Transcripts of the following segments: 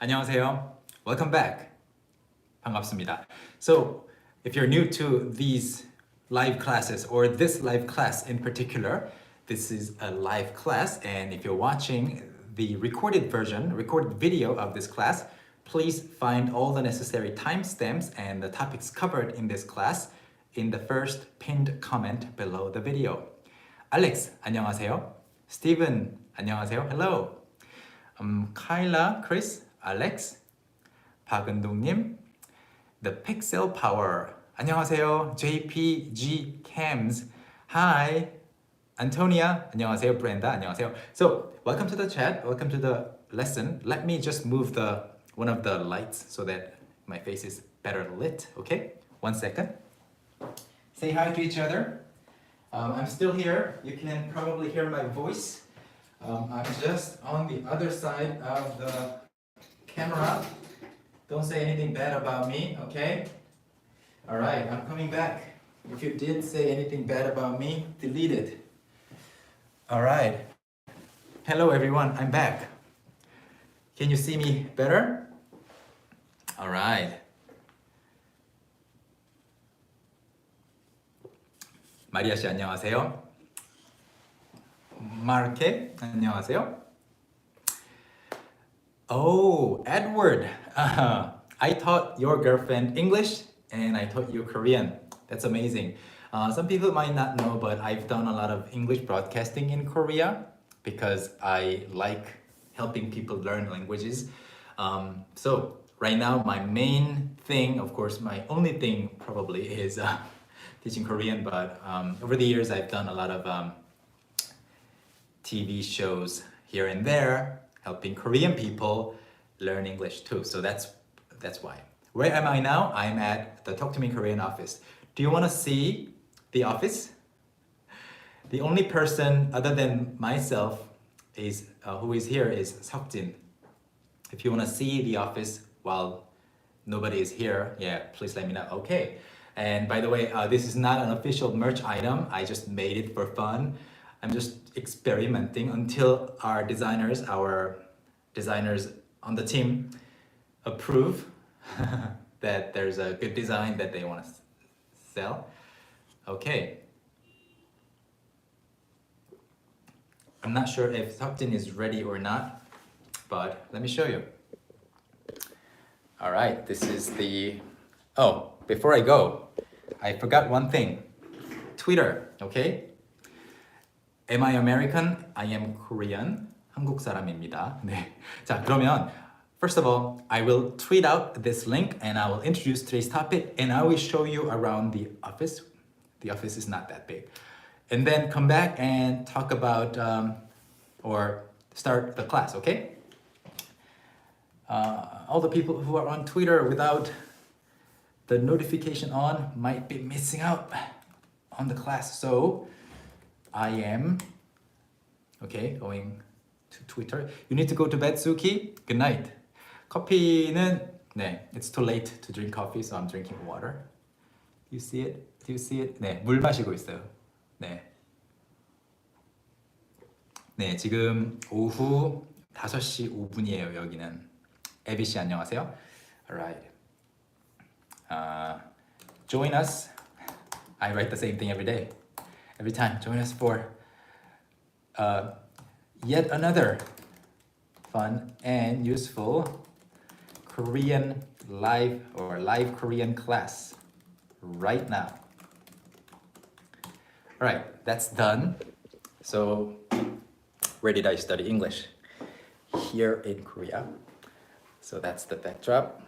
안녕하세요. Welcome back. 반갑습니다. So, if you're new to these live classes or this live class in particular, this is a live class, and if you're watching the recorded version, recorded video of this class, please find all the necessary timestamps and the topics covered in this class in the first pinned comment below the video. Alex, 안녕하세요. Steven, 안녕하세요. Hello. Kyla, Chris, Alex, 박은동님, The Pixel Power. 안녕하세요. JPG Cams. Hi. Antonia. 안녕하세요. Brenda. 안녕하세요. So, welcome to the chat. Welcome to the lesson. Let me just move one of the lights so that my face is better lit. Okay? 1 second. Say hi to each other. I'm still here. You can probably hear my voice. I'm just on the other side of the camera. Don't say anything bad about me, okay? Alright, I'm coming back. If you did say anything bad about me, delete it. Alright. Hello everyone, I'm back. Can you see me better? Alright. 마리아 씨 안녕하세요. 마르케 안녕하세요. Oh, Edward. I taught your girlfriend English and I taught you Korean. That's amazing. Some people might not know, but I've done a lot of English broadcasting in Korea because I like helping people learn languages. So right now, my main thing, of course, my only thing probably is teaching Korean, but over the years, I've done a lot of TV shows here and there, helping Korean people learn English too. So that's why. Where am I now? I'm at the Talk to Me Korean office. Do you want to see the office? The only person other than myself is who is here is Seokjin. If you want to see the office while nobody is here, yeah, please let me know. Okay. And by the way, this is not an official merch item. I just made it for fun. I'm just experimenting until our designers on the team approve that there's a good design that they want to sell. Okay. I'm not sure if Seokjin is ready or not, but let me show you. All right, this is the... Oh, before I go, I forgot one thing. Twitter, okay? Am I American? I am Korean. 한국 사람입니다. 네. 자, 그러면 first of all, I will tweet out this link and I will introduce today's topic and I will show you around the office. The office is not that big. And then come back and talk about or start the class, okay? All the people who are on Twitter without the notification on might be missing out on the class. So I am, okay, going to Twitter. You need to go to bed, Suki. Good night. 커피는, 네, it's too late to drink coffee, so I'm drinking water. You see it? Do you see it? 네, 물 마시고 있어요. 네. 네, 지금 오후 5시 5분이에요, 여기는. 에비 씨 안녕하세요. Alright. Join us. I write the same thing every day. Every time, join us for yet another fun and useful Korean live Korean class right now. All right, that's done. So, where did I study English? Here in Korea. So that's the backdrop.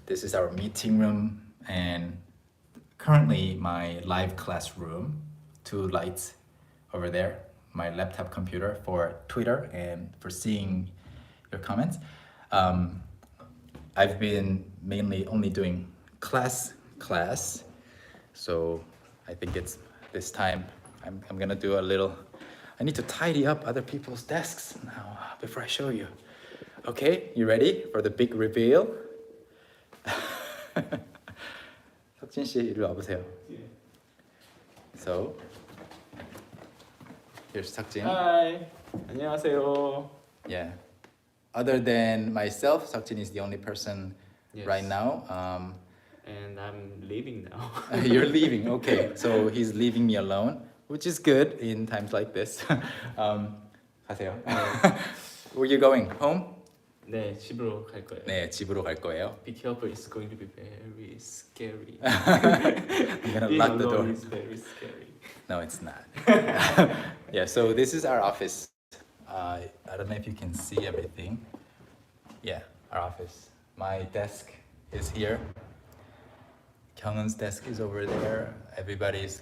This is our meeting room and currently my live classroom. 2 lights over there, my laptop computer for Twitter and for seeing your comments. I've been mainly only doing class, so I think it's this time I'm gonna do a little, I need to tidy up other people's desks now before I show you. Okay, you ready for the big reveal? 석진 씨 이리 와보세요. So here's Seokjin. Hi. 안녕하세요. Yeah. other than myself, Seokjin is the only person right Yes. now. And I'm leaving now. You're leaving, okay. So he's leaving me alone, which is good in times like this. 가세요. Where you going? Home? 네, 집으로 갈 거예요. 네, 집으로 갈 거예요. Be careful, it's going to be very scary. I'm gonna Being lock the alone door. is very scary. No, it's not. Yeah, so this is our office. I don't know if you can see everything. Yeah, our office. My desk is here. Kyungwon's desk is over there. Everybody's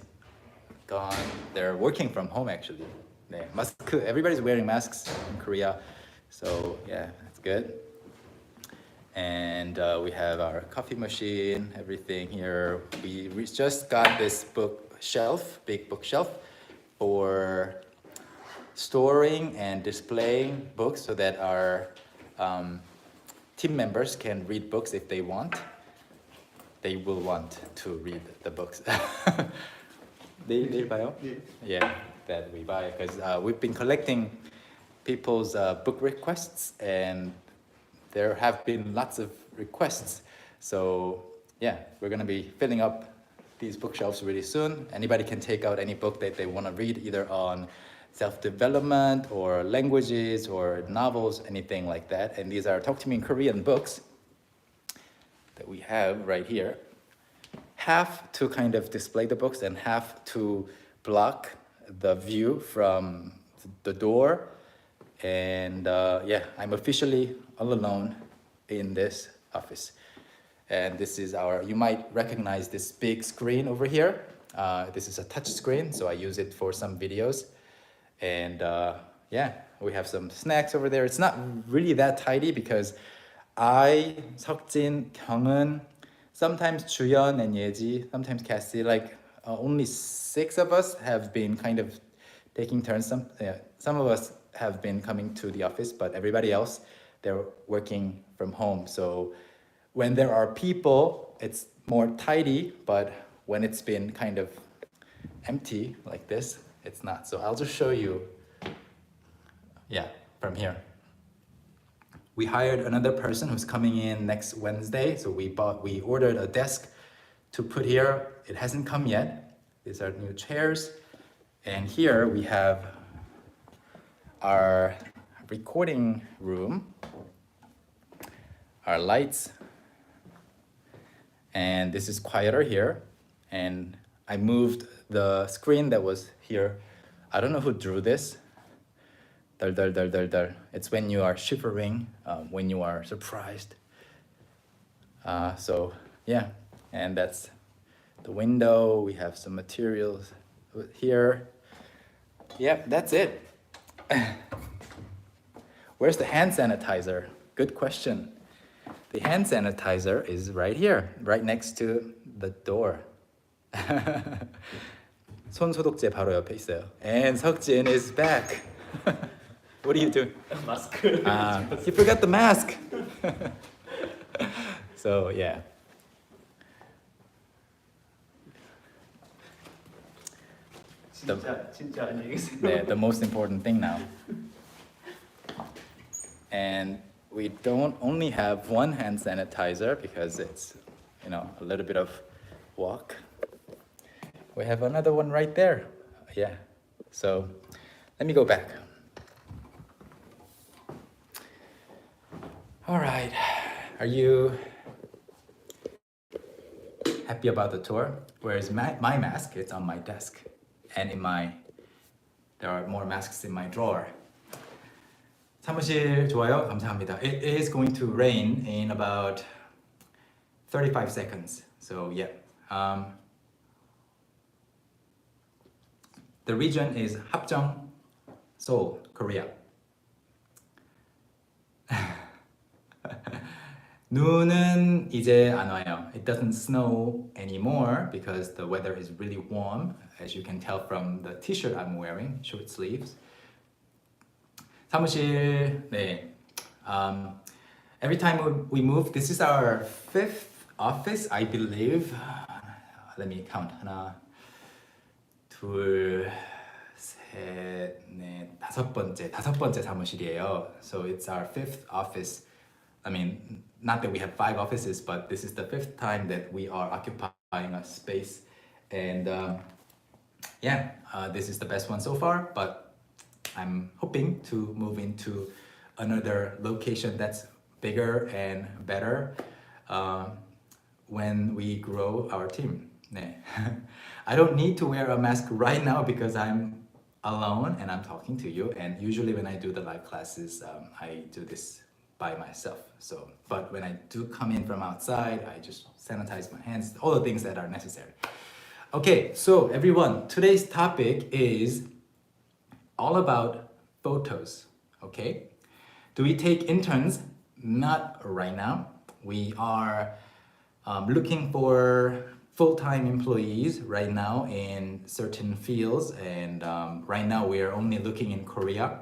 gone. They're working from home actually. 네, 마스크. Everybody's wearing masks in Korea. So yeah, that's good. And we have our coffee machine, everything here. We just got this bookshelf, big bookshelf, for storing and displaying books so that our team members can read books if they want. They will want to read the books. 내일 봐요? Yeah, that we buy because we've been collecting people's book requests and there have been lots of requests. So yeah, we're gonna be filling up these bookshelves really soon. Anybody can take out any book that they want to read, either on self-development or languages or novels, anything like that. And these are Talk to Me in Korean books that we have right here. Half to kind of display the books and half to block the view from the door. And yeah, I'm officially all alone in this office. And this is our, you might recognize this big screen over here. This is a touch screen, so I use it for some videos. And yeah, we have some snacks over there. It's not really that tidy because I, Seokjin, Kyungwon, sometimes Juyeon and Yeji, sometimes Cassie, like only 6 of us have been kind of taking turns. Some of us have been coming to the office, but everybody else, they're working from home. So when there are people, it's more tidy, but when it's been kind of empty like this, it's not. So I'll just show you, yeah, from here. We hired another person who's coming in next Wednesday. So we ordered a desk to put here. It hasn't come yet. These are new chairs. And here we have our recording room, our lights, and this is quieter here. And I moved the screen that was here. I don't know who drew this. Dal, dal, dal, dal, dal. It's when you are shivering, when you are surprised. So yeah, and that's the window. We have some materials here. Yep, that's it. Where's the hand sanitizer? Good question. The hand sanitizer is right here, right next to the door. 손 소독제 바로 옆에 있어요. And Seokjin is back. What are you doing? 마스크. You forgot the mask. So yeah. 진짜 안녕히 계세요. The most important thing now. And we don't only have one hand sanitizer because it's, you know, a little bit of walk. We have another one right there. Yeah. So let me go back. All right. Are you happy about the tour? Whereas my mask, it's on my desk. And there are more masks in my drawer. 사무실 좋아요? 감사합니다. It is going to rain in about 35 seconds. So yeah. The region is Hapjeong, Seoul, Korea. 눈은 이제 안 와요. It doesn't snow anymore because the weather is really warm, as you can tell from the t-shirt I'm wearing, short sleeves. 사무실, 네. Every time we move, this is our 5th office, I believe. Let me count. 하나, 둘, 셋, 넷, 다섯 번째 사무실이에요. So it's our fifth office. I mean, not that we have 5 offices, but this is the 5th time that we are occupying a space. And this is the best one so far, but I'm hoping to move into another location that's bigger and better when we grow our team. 네. I don't need to wear a mask right now because I'm alone and I'm talking to you. And usually when I do the live classes, I do this by myself. So, but when I do come in from outside, I just sanitize my hands, all the things that are necessary. Okay, so everyone, today's topic is all about photos. Okay, do we take interns? Not right now. We are looking for full-time employees right now in certain fields, and right now we are only looking in Korea.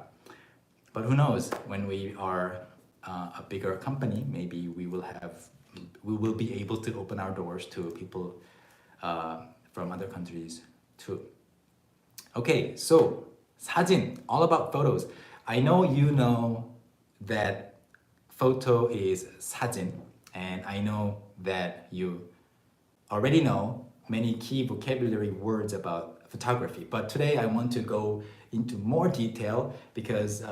But who knows, when we are a bigger company, maybe we will be able to open our doors to people from other countries too. Okay, so 사진, all about photos. I know you know that photo is 사진, and I know that you already know many key vocabulary words about photography. But today I want to go into more detail because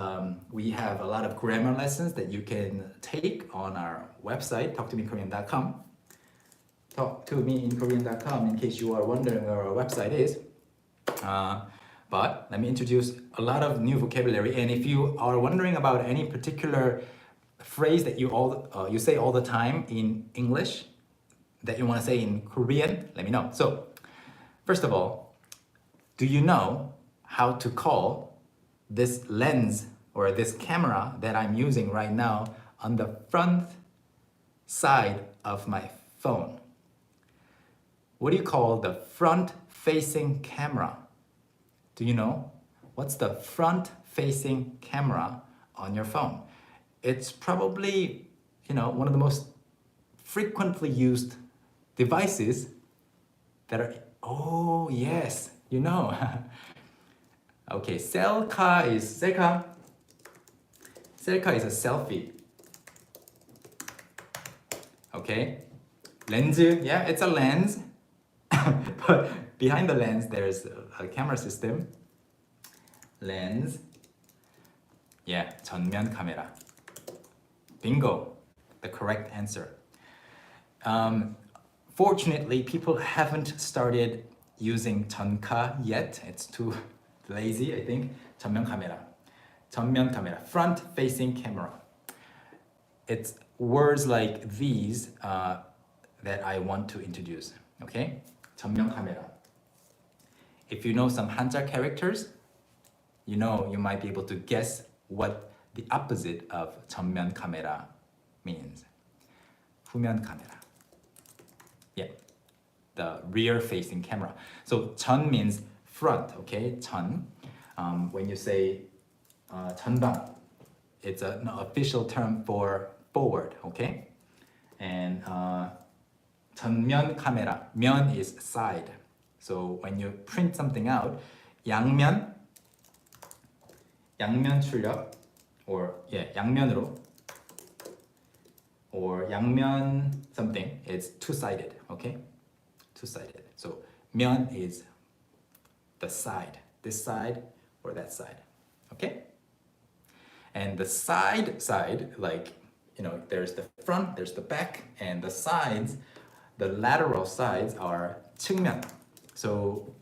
we have a lot of grammar lessons that you can take on our website, talktomeinkorean.com. Talktomeinkorean.com in case you are wondering where our website is. But let me introduce a lot of new vocabulary. And if you are wondering about any particular phrase that you say all the time in English that you want to say in Korean, let me know. So, first of all, do you know how to call this lens or this camera that I'm using right now on the front side of my phone? What do you call the front-facing camera? Do you know? What's the front-facing camera on your phone? It's probably, one of the most frequently used devices that are, oh yes, Okay, 셀카 is a selfie. Okay, lens, yeah, it's a lens. But behind the lens, there's a camera system. Lens. Yeah, 전면 카메라. Bingo, the correct answer. Fortunately, people haven't started using 전카 yet. It's too lazy, I think. 전면 카메라. 전면 카메라, front-facing camera. It's words like these that I want to introduce. Okay? 전면 카메라. If you know some Hanja characters, you might be able to guess what the opposite of 전면 카메라 means. 후면 카메라. Yeah, the rear-facing camera. So 전 means front, okay? 전. When you say 전방, it's an official term for forward, okay? And 전면 카메라, 면 is side. So when you print something out, 양면 출력, or 양면으로, or 양면 something, it's two-sided, okay? Two-sided. So 면 is the side, this side or that side, okay? And the side, like, there's the front, there's the back, and the sides, the lateral sides are 측면. So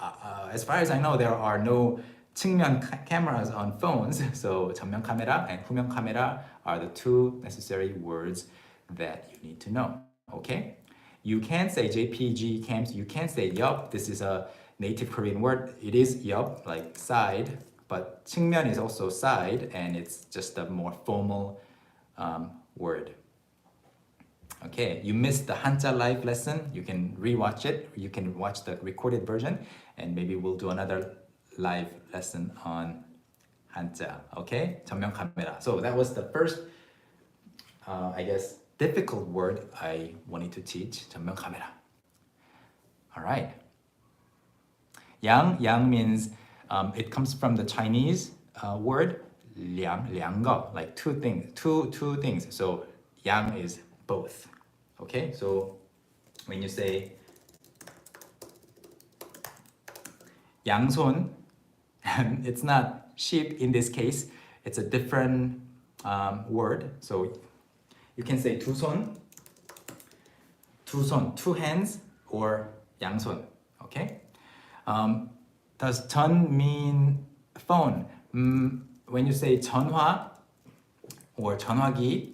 as far as I know, there are no 측면 cameras on phones. So 전면 카메라 and 후면 카메라 are the two necessary words that you need to know, okay? You can say JPG cams, you can say yup. This is a native Korean word. It is yup, like side, but 측면 is also side, and it's just a more formal word. Okay, you missed the Hanja live lesson. You can rewatch it. You can watch the recorded version, and maybe we'll do another live lesson on Hanja. Okay, 전면 카메라. So that was the first, I guess, difficult word I wanted to teach. 전면 카메라. All right. 양 means It comes from the Chinese word 两个, like two things. So 两 is both. Okay, so when you say 양손, it's not sheep in this case. It's a different word. So you can say 두 손, two hands, or 양손. Okay. Does 전 mean phone? When you say 전화 or 전화기,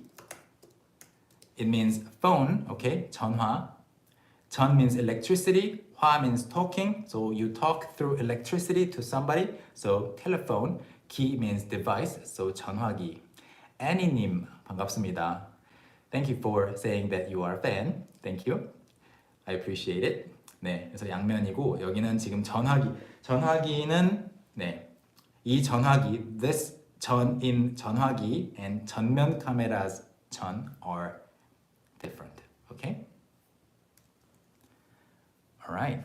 it means phone. Okay, 전화. 전 means electricity. 화 means talking. So you talk through electricity to somebody. So telephone. 기 means device. So 전화기. Annie님 반갑습니다. Thank you for saying that you are a fan. Thank you. I appreciate it. 네, 그래서 양면이고 여기는 지금 전화기는 네, 이 전화기, this 전 in 전화기 and 전면 카메라's 전 are different. Okay? All right.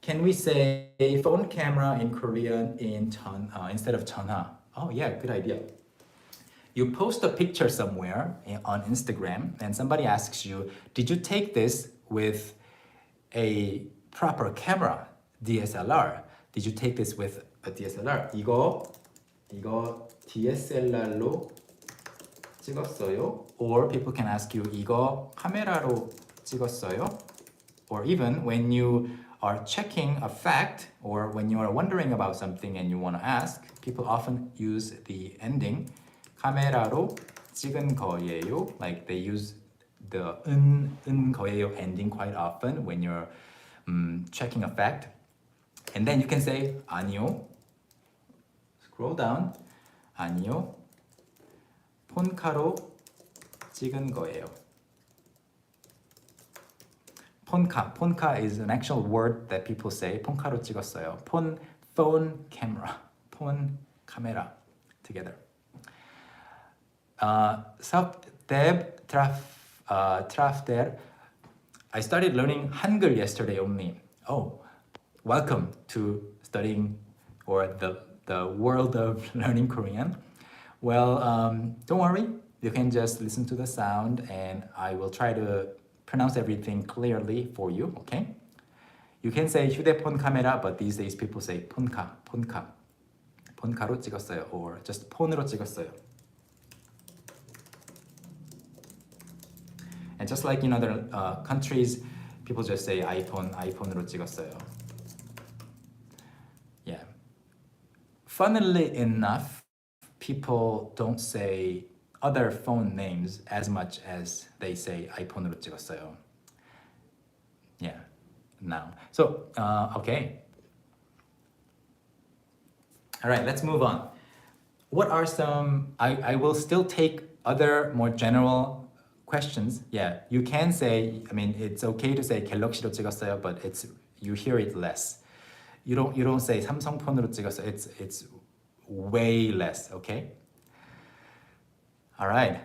Can we say phone camera in Korean in instead of 전화? Oh yeah, good idea. You post a picture somewhere on Instagram and somebody asks you, did you take this with a proper camera, DSLR? Did you take this with a DSLR? 이거 DSLR로 찍었어요? Or people can ask you, 이거 카메라로 찍었어요? Or even when you are checking a fact or when you are wondering about something and you want to ask, people often use the ending 카메라로 찍은 거예요. Like they use the 은 거예요 ending quite often when you're checking a fact. And then you can say 아니요. Scroll down. 아니요. 폰카로 찍은 거예요. 폰카 is an actual word that people say. 폰카로 찍었어요. phone camera. 폰 카메라 together. Deb Trafter. I started learning Hangul yesterday only. Oh, welcome to studying or the world of learning Korean. Well, don't worry. You can just listen to the sound and I will try to pronounce everything clearly for you, okay? You can say 휴대폰 카메라, but these days people say 폰카로 찍었어요 or just 폰으로 찍었어요. And just like in other countries, people just say iPhone으로 찍었어요. Yeah. Funnily enough, people don't say other phone names as much as they say iPhone으로 찍었어요. Yeah. Now. So, okay. All right, let's move on. What are some, I will still take other more general questions. Yeah, you can say, I mean, it's okay to say 갤럭시로 찍었어요, but you hear it less. You don't say 삼성폰으로 찍었어요. It's way less, okay? All right.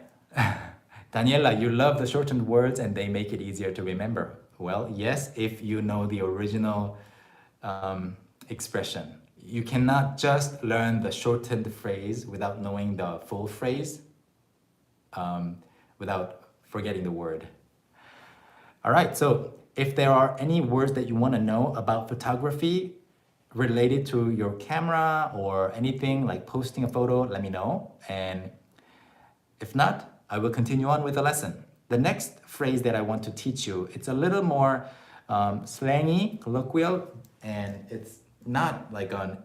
Daniela, you love the shortened words and they make it easier to remember. Well, yes, if you know the original expression. You cannot just learn the shortened phrase without knowing the full phrase, without forgetting the word. All right, so if there are any words that you want to know about photography related to your camera or anything like posting a photo, let me know. And if not, I will continue on with the lesson. The next phrase that I want to teach you, it's a little more slangy, colloquial, and it's not like an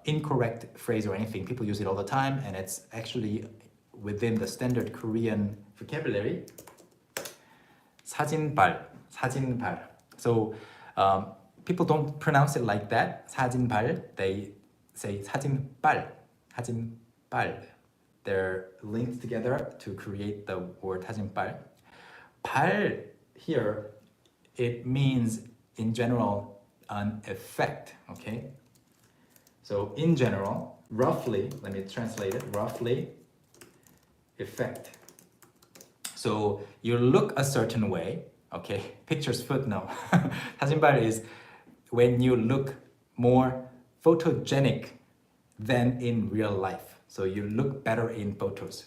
incorrect phrase or anything. People use it all the time, and it's actually within the standard Korean vocabulary. 사진발. So people don't pronounce it like that. 사진발. They say 사진발. They're linked together to create the word 사진발. 발 here, it means in general an effect, okay? So in general, roughly, let me translate it, roughly, effect. So you look a certain way Okay, pictures footnote. 사진발 is when you look more photogenic than in real life. So you look better in photos.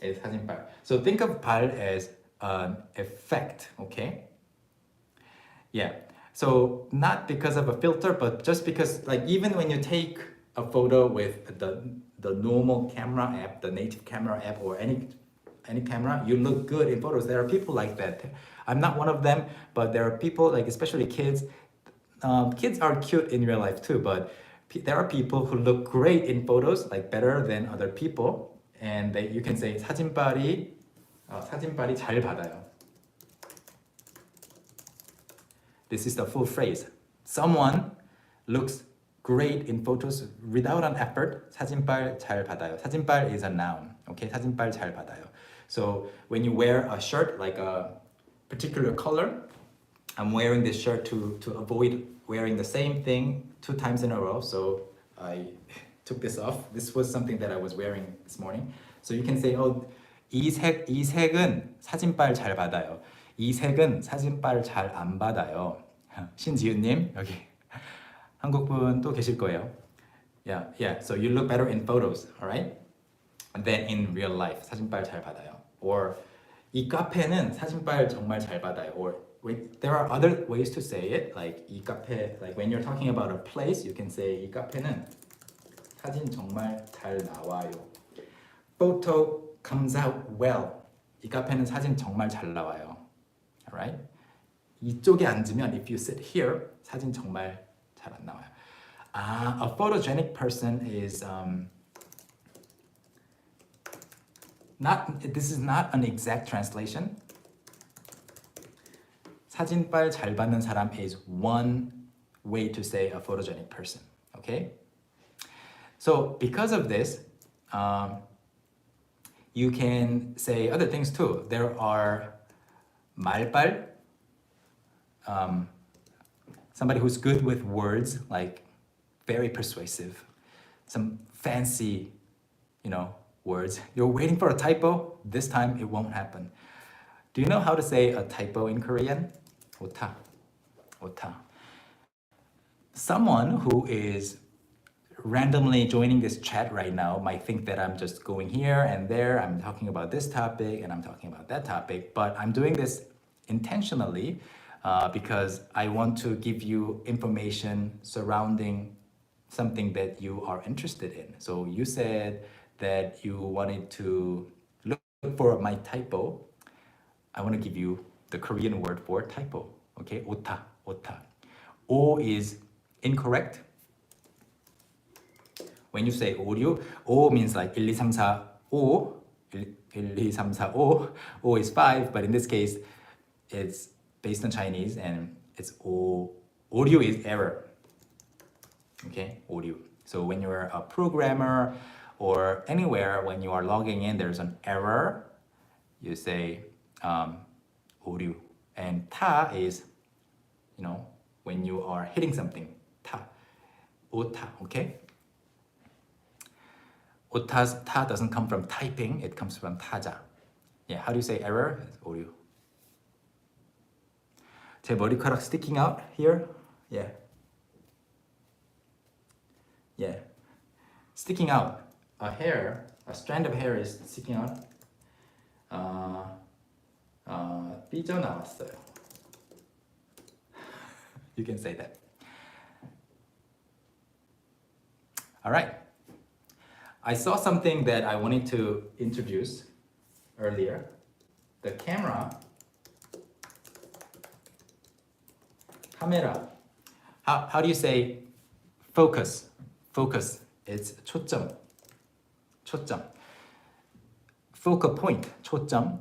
is 사진발. So think of 발 as an effect, okay? Yeah. So not because of a filter, but just because like even when you take a photo with the normal camera app, the native camera app or any camera, you look good in photos. There are people like that. I'm not one of them, but there are people like especially kids. Kids are cute in real life too, but there are people who look great in photos, like better than other people, and you can say 사진빨이 잘 받아요. This is the full phrase. Someone looks great in photos without an effort. 사진빨 잘 받아요. 사진빨 is a noun. Okay, 사진빨 잘 받아요. So when you wear a shirt like a particular color, I'm wearing this shirt to avoid wearing the same thing 2 times in a row. So I took this off. This was something that I was wearing this morning. So you can say, oh, 이 색은 사진빨 잘 받아요. 이 색은 사진빨 잘 안 받아요. 신지윤님 여기 한국분 또 계실 거예요. Yeah. So you look better in photos, alright? Than in real life. 사진빨 잘 받아요. Or 이 카페는 사진빨 정말 잘 받아요. Or there are other ways to say it. Like 이 카페, like when you're talking about a place, you can say 이 카페는 사진 정말 잘 나와요. Photo comes out well. 이 카페는 사진 정말 잘 나와요. Alright? 이쪽에 앉으면 if you sit here 사진 정말 잘 안 나와요. A photogenic person is this is not an exact translation. 사진빨 잘 받는 사람 is one way to say a photogenic person. Okay? So because of this, you can say other things too. There are 말빨, somebody who's good with words, like very persuasive, some fancy, words. You're waiting for a typo. This time it won't happen. Do you know how to say a typo in Korean? 오타. Someone who is randomly joining this chat right now might think that I'm just going here and there. I'm talking about this topic and I'm talking about that topic, but I'm doing this intentionally because I want to give you information surrounding something that you are interested in. So you said that you wanted to look for my typo. I want to give you the Korean word for typo. Okay, 오타. O is incorrect. When you say 오류, O means like 1, 2, 3, 4, 5. 1, 2, 3, 4, 5. O is 5, but in this case, it's based on Chinese and it's O. 오류 is error. Okay, 오류. So when you're a programmer or anywhere, when you are logging in, there's an error. You say 오류. And 타 is, when you are hitting something. 타. 오타. Okay. 타 doesn't come from typing, it comes from 타자. Yeah, how do you say error? 오류. 제 머리카락 sticking out here? Yeah. Sticking out. A strand of hair is sticking out. 삐져나왔어요. You can say that. All right. I saw something that I wanted to introduce earlier. The camera. 카메라. How do you say focus? Focus. It's 초점. Focal point. 초점.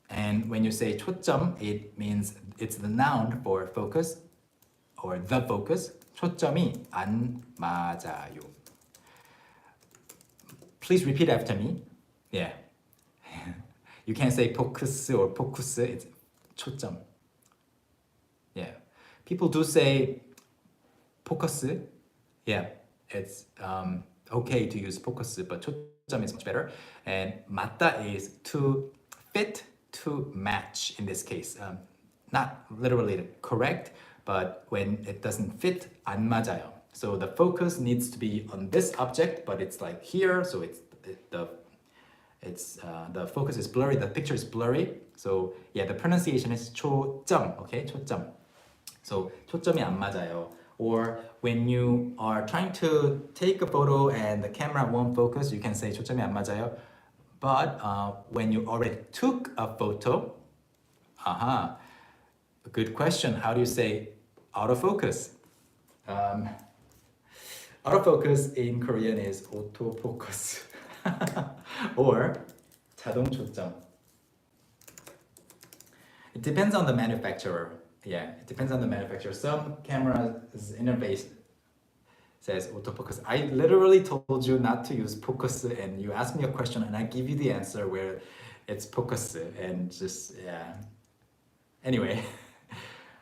And when you say 초점, it means it's the noun for focus or the focus. 초점이 안 맞아요. Please repeat after me. Yeah. You can't say focus or focus. It's 초점. Yeah. People do say focus. Yeah. It's okay to use focus, but 초점 is much better. And 맞다 is to fit, to match in this case. Not literally correct, but when it doesn't fit, 안 맞아요. So the focus needs to be on this object, but it's like here, so the focus is blurry, the picture is blurry. So yeah, the pronunciation is 초점, okay, 초점. So 초점이 안 맞아요. Or when you are trying to take a photo and the camera won't focus, you can say 초점이 안 맞아요. But when you already took a photo, good question. How do you say autofocus? Autofocus in Korean is autofocus. Or 자동 초점. It depends on the manufacturer. Yeah, it depends on the manufacturer. Some cameras interface says autofocus. I literally told you not to use focus, and you ask me a question, and I give you the answer where it's focus, and just yeah. Anyway,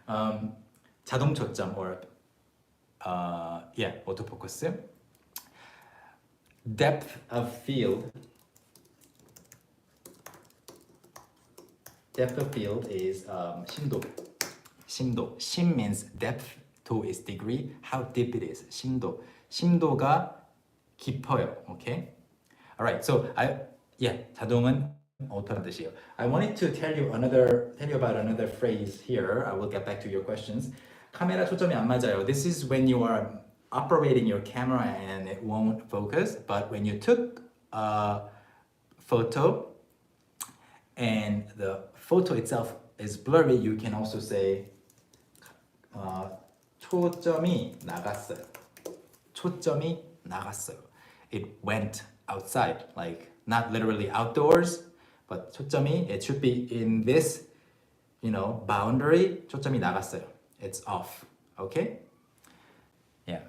자동 초점 or yeah, autofocus. Depth of field. Depth of field is 심도. 심도. 심 means depth. 도 is degree. How deep it is. 심도. 심도가 깊어요. Okay. All right. So 자동은 auto라는 뜻이에요. I wanted to tell you about another phrase here. I will get back to your questions. 카메라 초점이 안 맞아요. This is when you are operating your camera and it won't focus. But when you took a photo and the photo itself is blurry, you can also say 초점이 나갔어요. 초점이 나갔어요. It went outside, like not literally outdoors, but 초점이, it should be in this, boundary. 초점이 나갔어요. It's off. Okay? Yeah.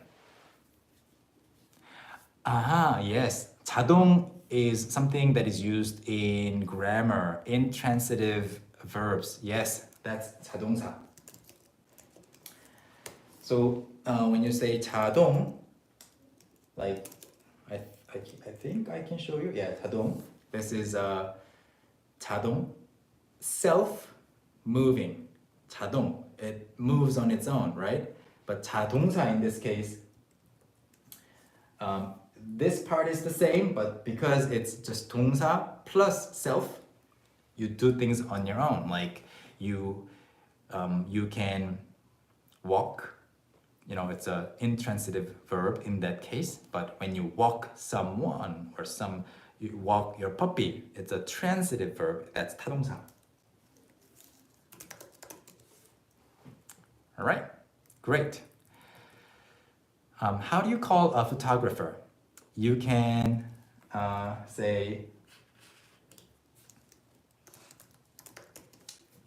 Yes. 자동 is something that is used in grammar, intransitive verbs. Yes, that's 자동사. So when you say 자동, like I think I can show you. Yeah, 자동. This is 자동, self-moving. 자동. It moves on its own, right? But 자동사 in this case, this part is the same, but because it's just 동사 plus self, you do things on your own. Like you can walk. It's an intransitive verb in that case. But when you walk someone or you walk your puppy, it's a transitive verb. That's 타동사. All right, great. How do you call a photographer? You can say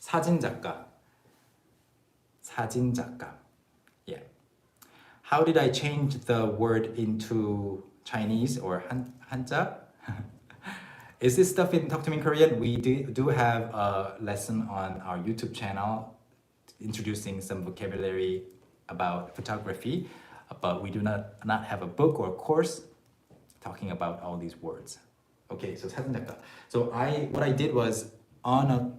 사진작가. 사진작가. Yeah. How did I change the word into Chinese or 한자? Is this stuff in Talk to Me in Korean? We do have a lesson on our YouTube channel introducing some vocabulary about photography, but we do not have a book or a course talking about all these words. Okay, so 사진작가. So what I did was on a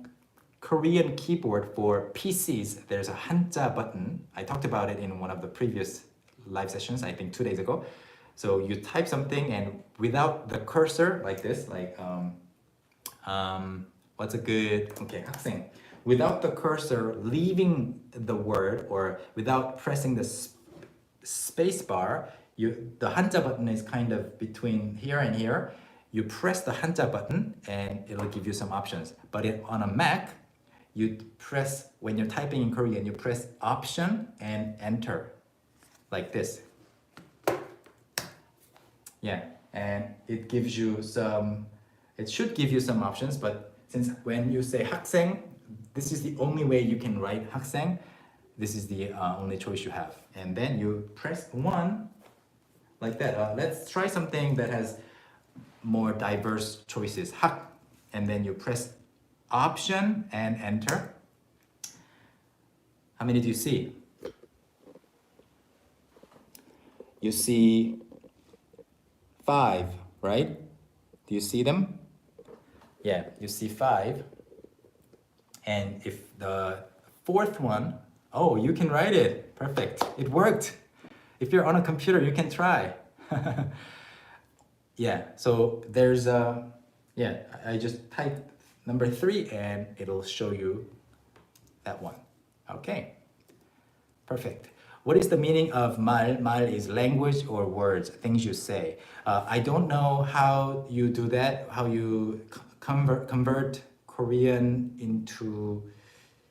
Korean keyboard for PCs, there's a 한자 button. I talked about it in one of the previous live sessions, I think 2 days ago. So you type something and without the cursor, like this, what's a good, okay, 학생. Without the cursor leaving the word or without pressing the space bar, the 한자 button is kind of between here and here. You press the 한자 button and it'll give you some options. But on a Mac, you press, when you're typing in Korean, you press option and enter, like this. Yeah, and it should give you some options, but since when you say 학생, this is the only way you can write 학생. This is the only choice you have. And then you press 1, like that. Let's try something that has more diverse choices. 학, and then you press option and enter. How many do you see? You see 5, right? Do you see them? Yeah, you see 5. And if the fourth one, oh, you can write it. Perfect. It worked. If you're on a computer, you can try. Yeah, so there's a, yeah, I just type number 3 and it'll show you that one. Okay, perfect. What is the meaning of 말? 말 is language or words, things you say. I don't know how you do that, how you convert Korean into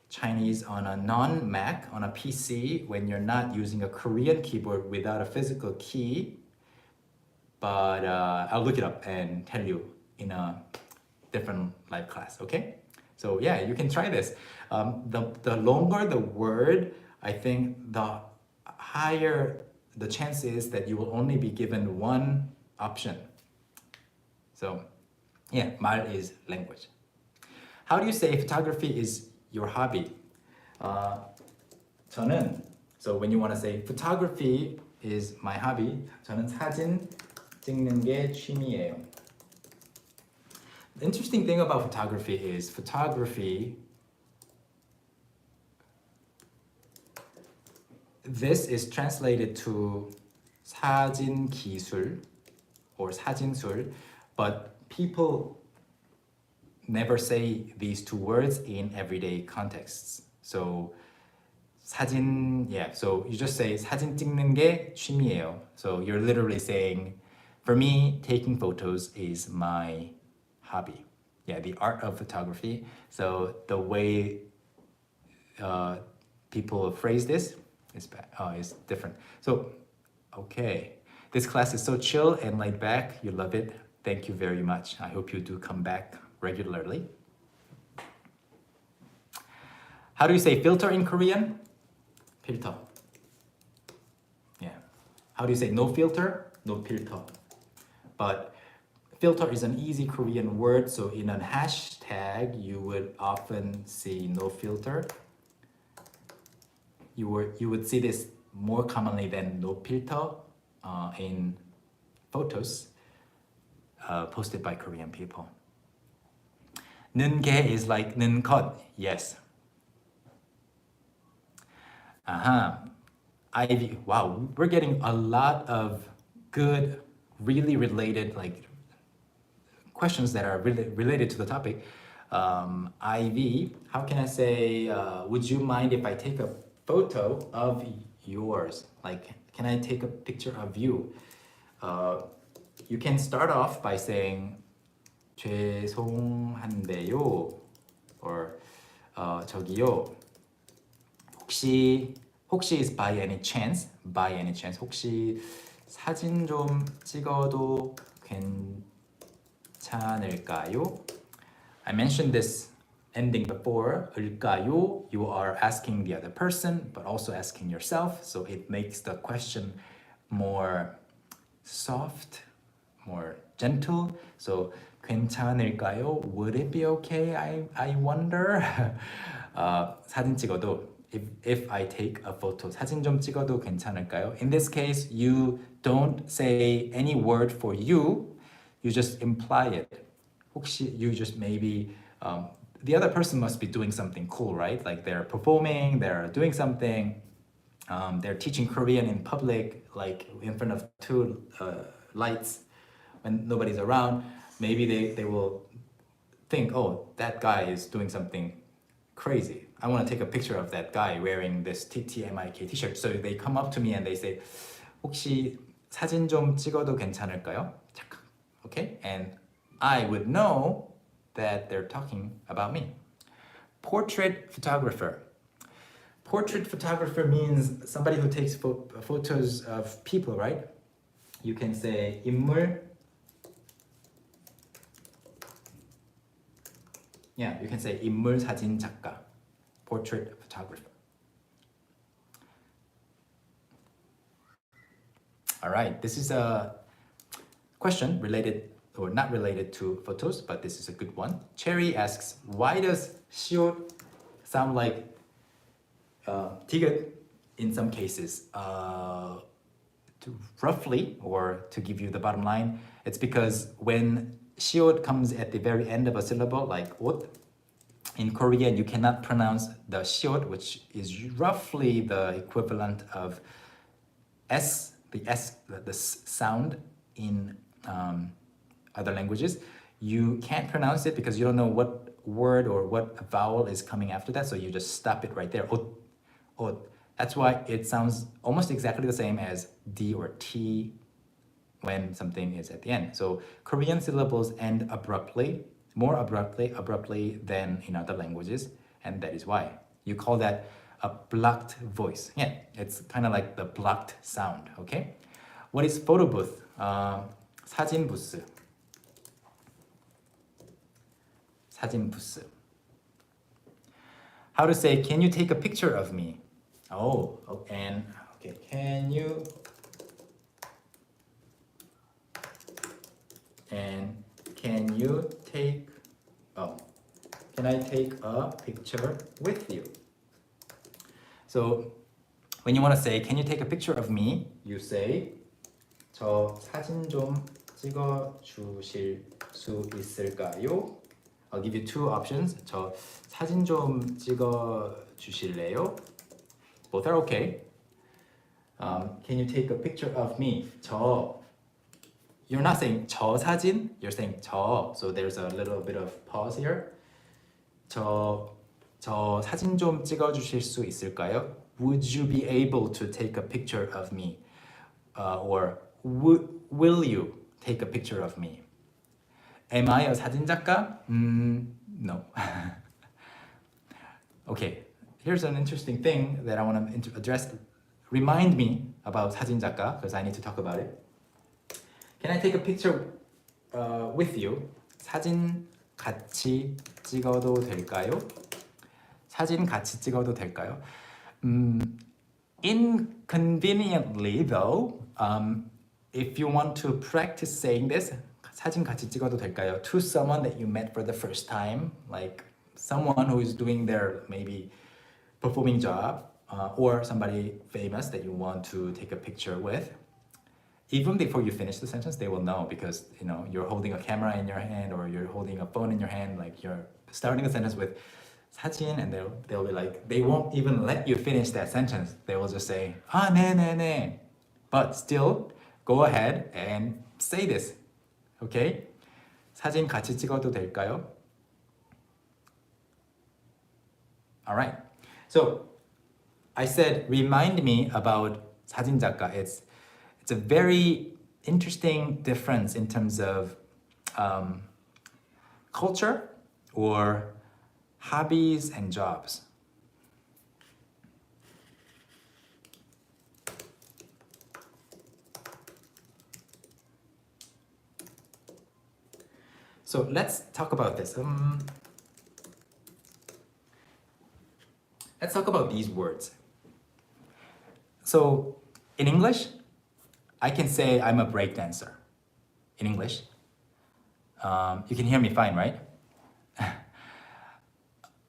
Chinese on a non-Mac, on a PC, when you're not using a Korean keyboard without a physical key. But I'll look it up and tell you in a different live class, okay? So yeah, you can try this. The longer the word, I think the higher the chance is that you will only be given one option. So yeah, 말 is language. How do you say photography is your hobby? 저는, so when you want to say photography is my hobby, 저는 사진 찍는 게 취미예요. The interesting thing about photography is this is translated to 사진 기술 or 사진술, but people never say these two words in everyday contexts. So 사진, yeah, so you just say 사진 찍는 게 취미예요. So you're literally saying, for me, taking photos is my hobby. Yeah, the art of photography. So the way people phrase this is different. So, okay. This class is so chill and laid back. You love it. Thank you very much. I hope you do come back regularly. How do you say filter in Korean? 필터. Yeah. How do you say no filter? No 필터. But filter is an easy Korean word, so in a hashtag, you would often see no filter. You would see this more commonly than no filter in photos posted by Korean people. 는게 is like 는 것, yes. Ivy, wow, we're getting a lot of good, really related questions that are really related to the topic. Ivy, how can I say, would you mind if I take a photo of yours? Like, can I take a picture of you? You can start off by saying 죄송한데요, or 저기요. 혹시 is by any chance, 혹시 사진 좀 찍어도 괜찮을까요? I mentioned this ending before. 을까요? You are asking the other person, but also asking yourself, so it makes the question more soft, more gentle. So 괜찮을까요? Would it be okay? I wonder. 사진 찍어도 if I take a photo, 사진 좀 찍어도 괜찮을까요? In this case, you don't say any word for you. You just imply it. 혹시 you just maybe the other person must be doing something cool, right? Like they're performing, they're doing something, they're teaching Korean in public, like in front of two lights when nobody's around. Maybe they will think, oh, that guy is doing something crazy. I want to take a picture of that guy wearing this TTMIK t-shirt. So they come up to me and they say, 혹시 사진 좀 찍어도 괜찮을까요? Okay, and I would know that they're talking about me. Portrait photographer. Portrait photographer means somebody who takes photos of people, right? You can say 인물. Yeah, you can say 인물 사진 작가, portrait photographer. All right, this is a question related or not related to photos, but this is a good one. Cherry asks, why does 시옷 sound like 디귿 in some cases? roughly, or to give you the bottom line, it's because when 시옷 comes at the very end of a syllable, like 옷, in Korean you cannot pronounce the 시옷, which is roughly the equivalent of S, the sound in other languages. You can't pronounce it because you don't know what word or what vowel is coming after that, so you just stop it right there. 옷, 옷. That's why it sounds almost exactly the same as D or T when something is at the end. So Korean syllables end abruptly, more abruptly than in other languages, and that is why. You call that a blocked voice. Yeah, it's kind of like the blocked sound, okay? What is photo booth? 사진 부스. 사진 부스. How to say, can you take a picture of me? Oh, and okay, can you take, can I take a picture with you? So when you want to say, can you take a picture of me? You say, 저 사진 좀 찍어 주실 수 있을까요? I'll give you two options. 저 사진 좀 찍어 주실래요? Both are okay. Can you take a picture of me? You're not saying 저 사진, you're saying 저. So there's a little bit of pause here. 저 사진 좀 찍어 주실 수 있을까요? Would you be able to take a picture of me? Or will you take a picture of me? Am I a 사진 작가? No. Okay, here's an interesting thing that I want to address. Remind me about 사진 작가 because I need to talk about it. Can I take a picture with you? 사진 같이 찍어도 될까요? 사진 같이 찍어도 될까요? Inconveniently though, if you want to practice saying this, 사진 같이 찍어도 될까요? To someone that you met for the first time, like someone who is doing their maybe performing job, or somebody famous that you want to take a picture with. Even before you finish the sentence, they will know because you're holding a camera in your hand or you're holding a phone in your hand, like you're starting the sentence with 사진, and they'll be like, they won't even let you finish that sentence. They will just say, 네. But still, go ahead and say this, okay? 사진 같이 찍어도 될까요? All right. So I said, remind me about 사진 작가. It's a very interesting difference in terms of culture or hobbies and jobs. So let's talk about this. Let's talk about these words. So in English, I can say I'm a breakdancer. In English, you can hear me fine, right?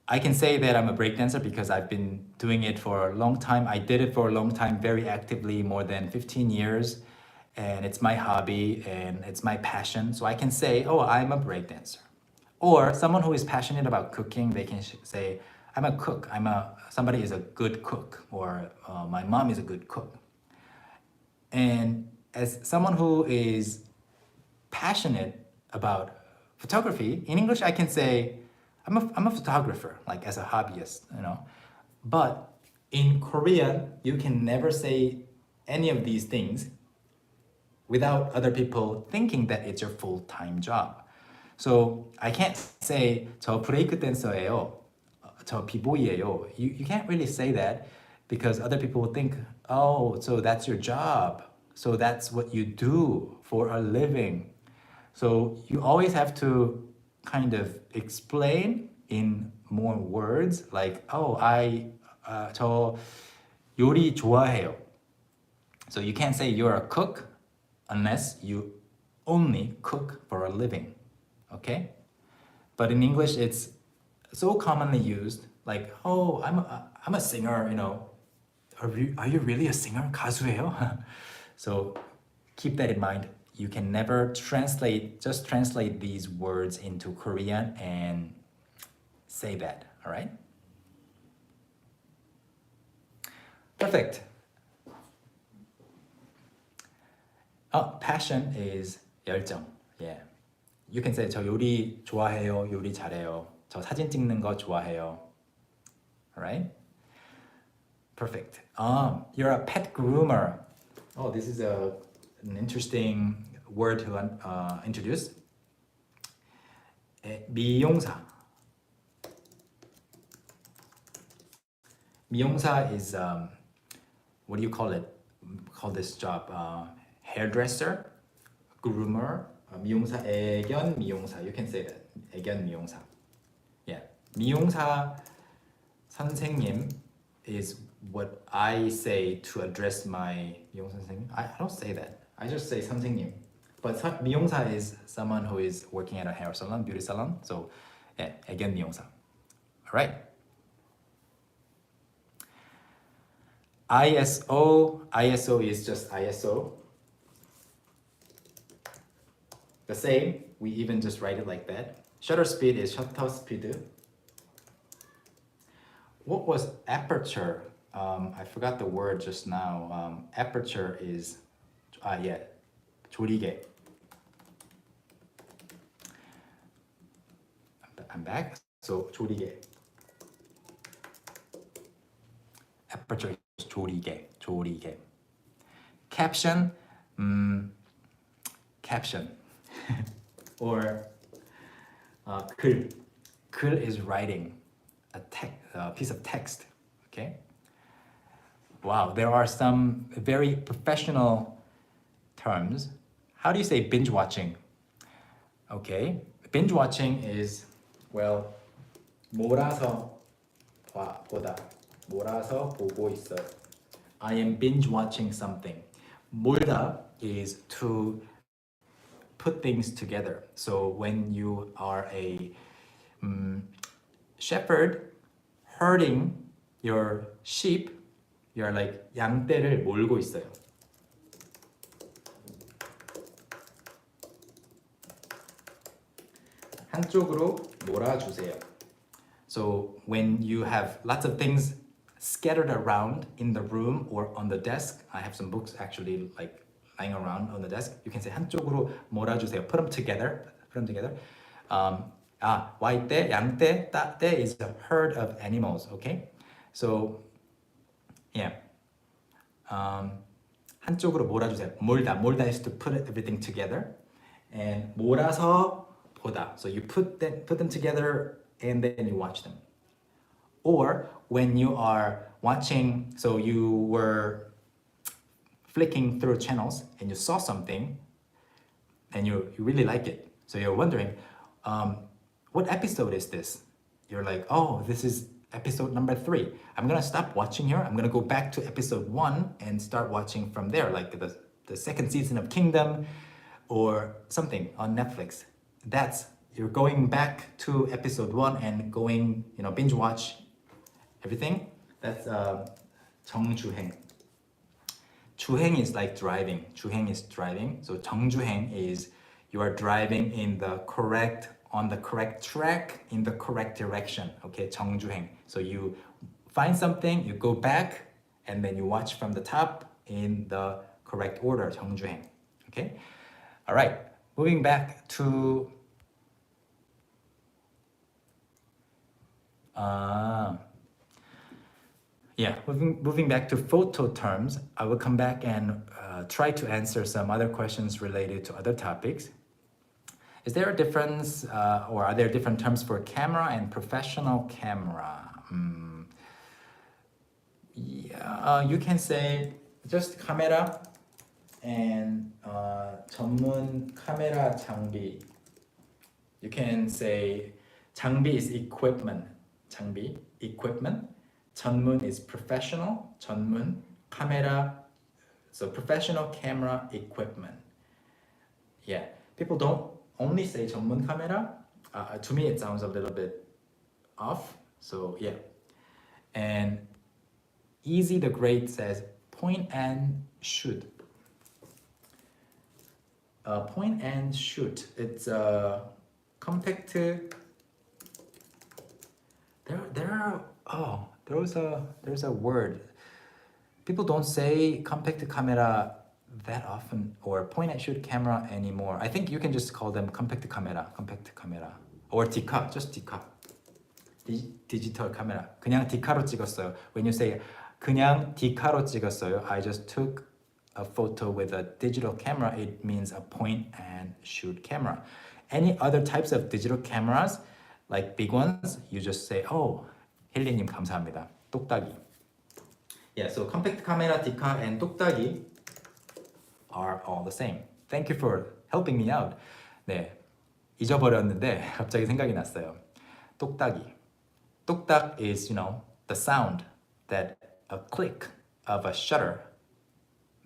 I can say that I'm a breakdancer because I've been doing it for a long time. I did it for a long time, very actively, more than 15 years. And it's my hobby and it's my passion. So I can say, oh, I'm a breakdancer. Or someone who is passionate about cooking, they can say, I'm a cook. Somebody is a good cook, or my mom is a good cook. And as someone who is passionate about photography, in English I can say, I'm a photographer, like as a hobbyist, But in Korean, you can never say any of these things without other people thinking that it's your full-time job. So I can't say 저 브레이크 댄서예요, 저 비보이예요. You can't really say that because other people will think, oh, so that's your job. So that's what you do for a living. So you always have to kind of explain in more words, like, oh, 저 요리 좋아해요. So you can't say you're a cook unless you only cook for a living, okay? But in English, it's so commonly used, like, oh, I'm a singer, Are you really a singer? 가수예요? So keep that in mind. You can never just translate these words into Korean and say that, all right? Perfect. Passion is 열정. Yeah. You can say 저 요리 좋아해요. 요리 잘해요. 저 사진 찍는 거 좋아해요. All right? Perfect. You're a pet groomer. Oh, this is an interesting word to introduce. 미용사. 미용사 is what do you call it? Call this job hairdresser, groomer, 미용사, 애견 미용사. You can say that. 애견 미용사. Yeah. 미용사 선생님 is what I say to address my 미용 선생님. I don't say that. I just say 선생님. But 미용사 is someone who is working at a hair salon, beauty salon. So, yeah, 애견 미용사. All right. ISO is just ISO. The same, we even just write it like that. Shutter speed is shutter speed. What was aperture? I forgot the word just now. Aperture is, 조리개. I'm back. So 조리개. Aperture is 조리개. Caption, caption. Or 글. 글 is writing a piece of text. Okay. Wow, there are some very professional terms. How do you say binge watching? Okay, binge watching is, well, 몰아서 보다. 몰아서 보고 있어요. I am binge watching something. 몰다 is to put things together. So when you are a shepherd herding your sheep, you're like 양떼를 몰고 있어요. 한쪽으로 몰아주세요. So when you have lots of things scattered around in the room or on the desk, I have some books actually like lying around on the desk. You can say 한쪽으로 몰아주세요. Put them together. 와이떼, 양떼, 따떼 is a herd of animals. Okay, so yeah. 한쪽으로 몰아주세요. 몰다 is to put everything together, and 몰아서 보다. So you put them together and then you watch them. Or when you are watching, so you were flicking through channels and you saw something and you really like it. So you're wondering, what episode is this? You're like, oh, this is episode number 3. I'm gonna stop watching here. I'm gonna go back to episode 1 and start watching from there, like the second season of Kingdom or something on Netflix. That's, you're going back to episode 1 and going, binge watch everything. That's 정주행. 주행 is like driving. 주행 is driving. So 정주행 is you are driving on the correct track, in the correct direction. Okay, 정주행. So you find something, you go back, and then you watch from the top in the correct order. 정주행. Okay. All right. Moving back to moving back to photo terms, I will come back and try to answer some other questions related to other topics. Is there a difference, or are there different terms for camera and professional camera? You can say just camera and 전문 카메라 장비. You can say 장비 is equipment. 장비, equipment. 전문 is professional. 전문 카메라. So professional camera equipment. Yeah, people don't only say 전문 카메라. To me, it sounds a little bit off. So yeah, and Easy the Great says point and shoot. point and shoot. It's a compact. There are there's a word. People don't say compact camera that often or point and shoot camera anymore. I think you can just call them compact camera, or 디카, just 디카. 디지털 카메라. 그냥 디카로 찍었어요. When you say 그냥 디카로 찍었어요, I just took a photo with a digital camera, it means a point and shoot camera. Any other types of digital cameras, like big ones, you just say, oh, 힐리님 감사합니다. 똑딱이. Yeah, so compact camera, 디카, and 똑딱이 are all the same. Thank you for helping me out. 네, 잊어버렸는데 갑자기 생각이 났어요. 똑딱이. 똑딱 is, the sound that a click of a shutter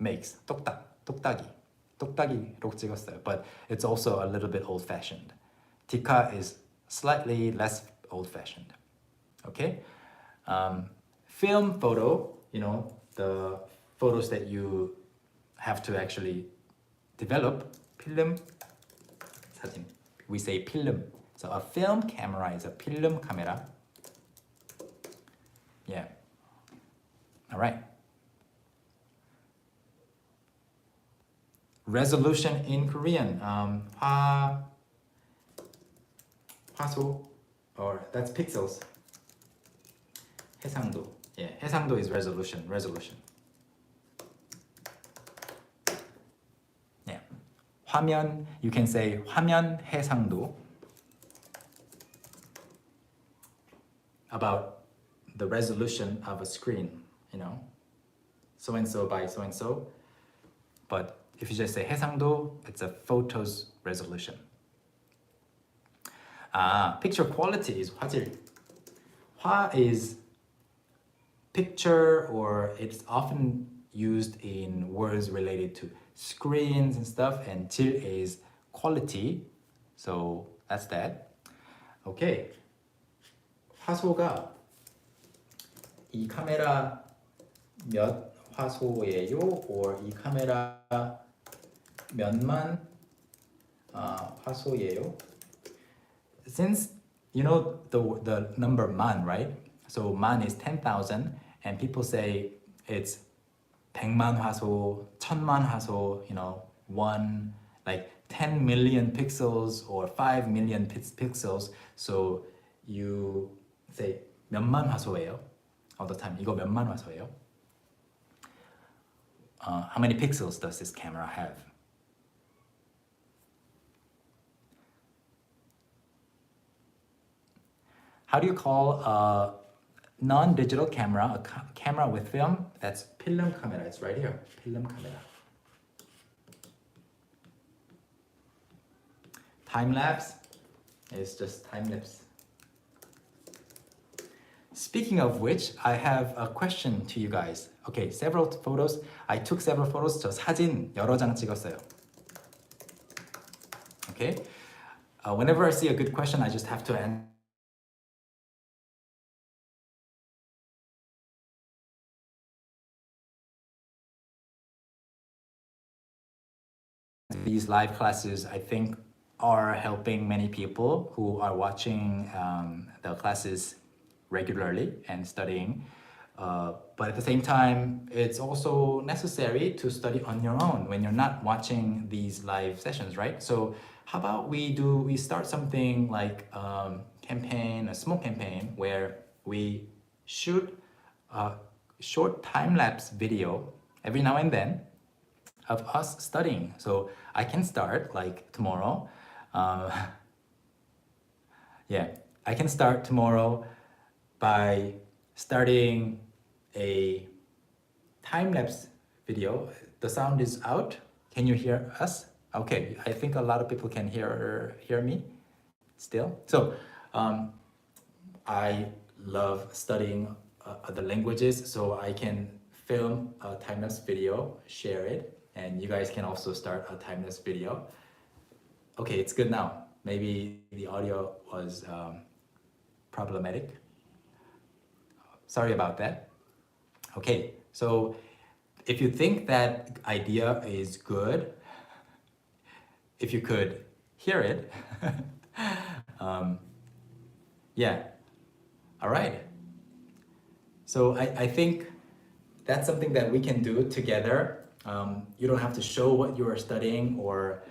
makes. 똑딱, 똑딱이. 똑딱이로 찍었어요. But it's also a little bit old-fashioned. 디카 is slightly less old-fashioned. Okay? Film photo, the photos that you have to actually develop. 필름 사진. We say 필름. So a film camera is a 필름 camera. Yeah. All right. Resolution in Korean. 화소, or that's pixels. 해상도. Yeah, 해상도 is resolution. Yeah. 화면, you can say 화면 해상도. About the resolution of a screen, so and so by so and so. But if you just say 해상도, it's a photo's resolution. Picture quality is 화질. 화 is picture, or it's often used in words related to screens and stuff, and 질 is quality. So that's that. Okay. 화소가 이 카메라 몇 화소예요? or 이 카메라 몇만 화소예요? Since the number 만, right? So 만 is 10,000, and people say it's 100만 화소, 1000만 화소, one, like 10 million pixels or 5 million pixels. So you say 몇만 화소예요? All the time. 이거 몇만 화소예요? How many pixels does this camera have? How do you call a non-digital camera, a camera with film? That's 필름 camera. It's right here. 필름 camera. Time-lapse is just time-lapse. Speaking of which, I have a question to you guys. Okay, several photos. I took several photos. 저 사진 여러 장 찍었어요. Okay? Whenever I see a good question, I just have to answer these live classes. I think are helping many people who are watching the classes regularly and studying. But at the same time, it's also necessary to study on your own when you're not watching these live sessions, right? So how about we start something like a small campaign where we shoot a short time-lapse video every now and then of us studying. So I can start like tomorrow. I can start tomorrow by starting a time-lapse video. The sound is out. Can you hear us? Okay, I think a lot of people can hear me still. So I love studying other languages, so I can film a time-lapse video, share it, and you guys can also start a time-lapse video. Okay, it's good now. Maybe the audio was problematic. Sorry about that. Okay, so if you think that idea is good, if you could hear it. Yeah. All right. So I think that's something that we can do together. You don't have to show what you are studying or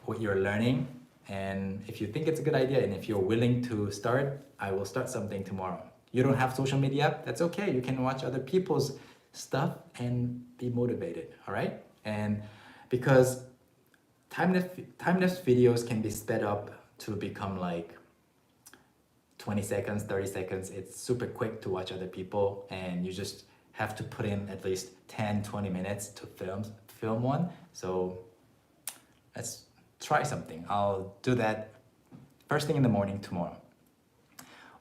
what you're learning. And if you think it's a good idea and if you're willing to start, I will start something tomorrow. You don't have social media, that's okay. You can watch other people's stuff and be motivated, all right? And because time-lapse videos can be sped up to become like 20 seconds, 30 seconds. It's super quick to watch other people and you just have to put in at least 10, 20 minutes to film one. So let's try something. I'll do that first thing in the morning tomorrow.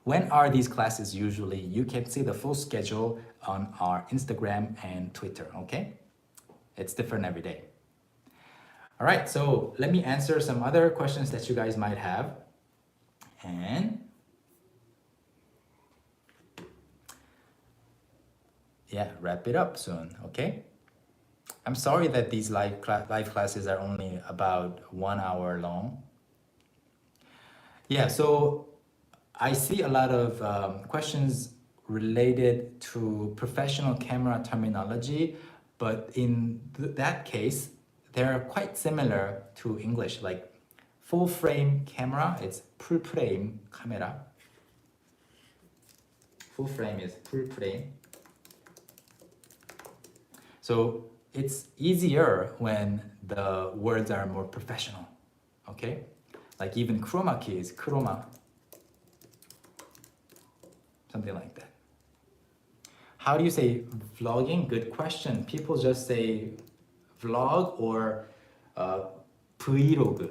When are these classes usually? You can see the full schedule on our Instagram and Twitter, okay? It's different every day. All right, so let me answer some other questions that you guys might have. And yeah, wrap it up soon, okay? I'm sorry that these live classes are only about 1 hour long. Yeah, so I see a lot of questions related to professional camera terminology, but in that case, they're quite similar to English, like full frame camera, it's full frame camera. Full frame is full frame. So it's easier when the words are more professional, okay? Like even chroma key is chroma, something like that. How do you say vlogging? Good question. People just say vlog or vlog.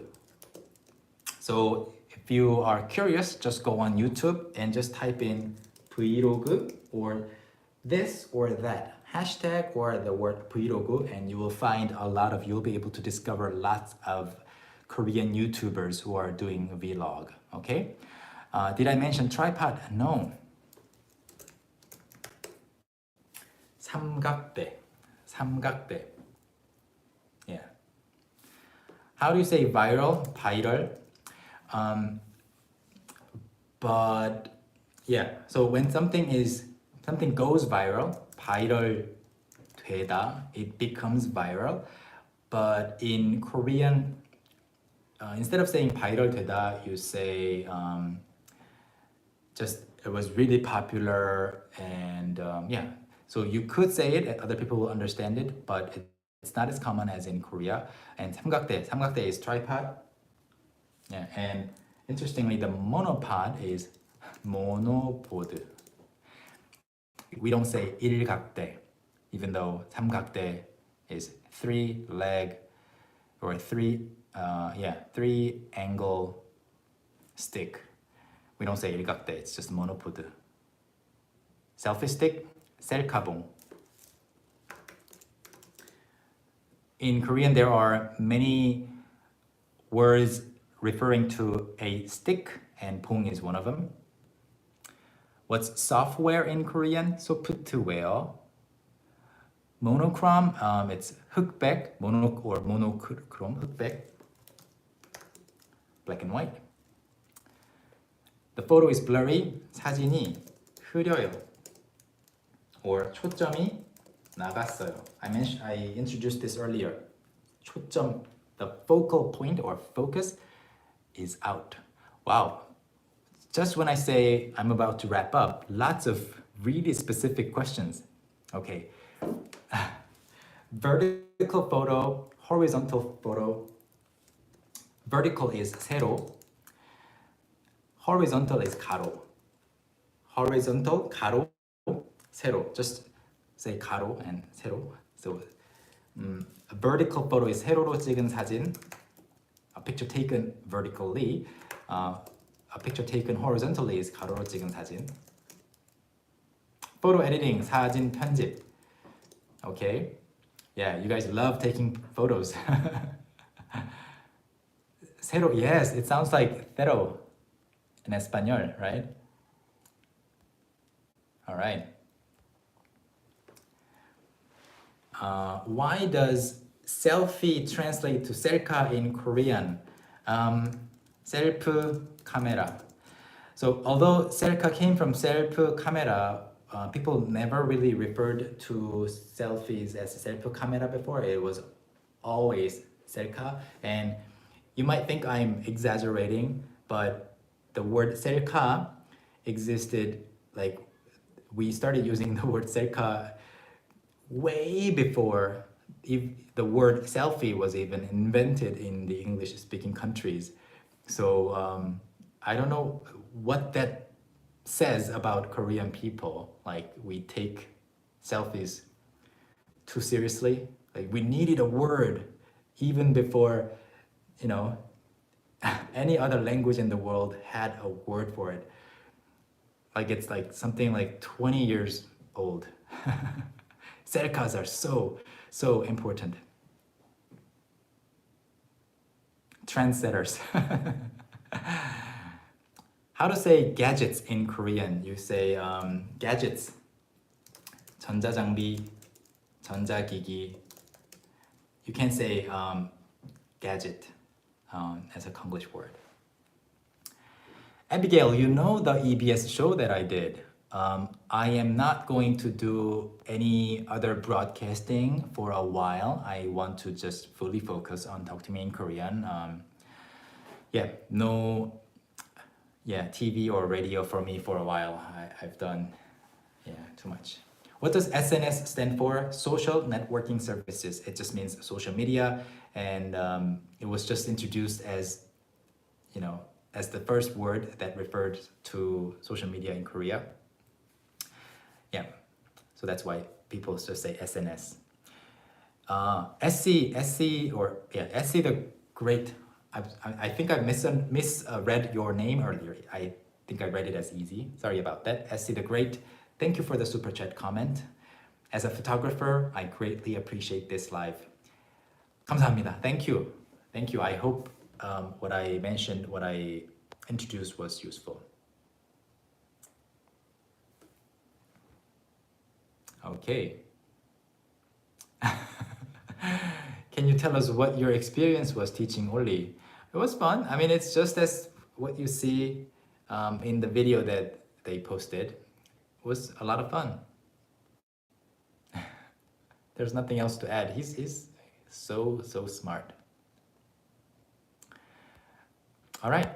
So if you are curious, just go on YouTube and just type in vlog or this or that hashtag or the word vlog, and you will find you'll be able to discover lots of Korean YouTubers who are doing vlog, okay? Did I mention tripod? No. 삼각대. Yeah. How do you say viral? Viral. But yeah, so when something goes viral, viral 되다, it becomes viral. But in Korean, instead of saying viral 되다, you say just it was really popular and yeah. So you could say it, other people will understand it, but it's not as common as in Korea. And 삼각대 is tripod. Yeah, and interestingly, the monopod is monopod. We don't say 일각대, even though 삼각대 is three leg or three angle stick. We don't say 일각대, it's just monopod. Selfie stick, 셀카봉. In Korean, there are many words referring to a stick, and 봉 is one of them. What's software in Korean? software. Monochrome, it's 흑백, monochrome, 흑백, black and white. The photo is blurry, 사진이 흐려요. Or 초점이 나갔어요. I introduced this earlier. 초점, the focal point or focus is out. Wow. Just when I say I'm about to wrap up, lots of really specific questions. Okay. Vertical photo, horizontal photo. Vertical is 세로. Horizontal is 가로. Horizontal, 가로, 세로. Just say 가로 and 세로. So a vertical photo is 세로로 찍은 사진. A picture taken vertically. A picture taken horizontally is 가로로 찍은 사진. Photo editing, 사진 편집. Okay. Yeah, you guys love taking photos. Cero, yes, it sounds like cero in Espanol, right? All right. Why does selfie translate to 셀카 in Korean? Self camera. So although 셀카 came from self camera, people never really referred to selfies as self camera before. It was always 셀카, and you might think I'm exaggerating, but the word 셀카 existed, like we started using the word 셀카 way before the word selfie was even invented in the English-speaking countries. So I don't know what that says about Korean people. Like we take selfies too seriously. Like we needed a word even before, you know, any other language in the world had a word for it. Like it's like something like 20 years old. 셀카s are so important. Trendsetters. How to say gadgets in Korean? You say gadgets. 전자장비, 전자기기. You can say gadget as a Konglish word. Abigail, you know the EBS show that I did. I am not going to do any other broadcasting for a while. I want to just fully focus on Talk to Me in Korean. No TV or radio for me for a while. I've done too much. What does SNS stand for? Social Networking Services. It just means social media, and it was just introduced as, as the first word that referred to social media in Korea. So that's why people just say SNS. SC the Great. I think I misread your name earlier. I think I read it as easy. Sorry about that. SC the Great. Thank you for the super chat comment. As a photographer, I greatly appreciate this live. 감사합니다. Thank you. I hope what I mentioned, what I introduced was useful. Okay. Can you tell us what your experience was teaching Oli? It was fun. I mean, it's just as what you see in the video that they posted. It was a lot of fun. There's nothing else to add. He's so smart. All right.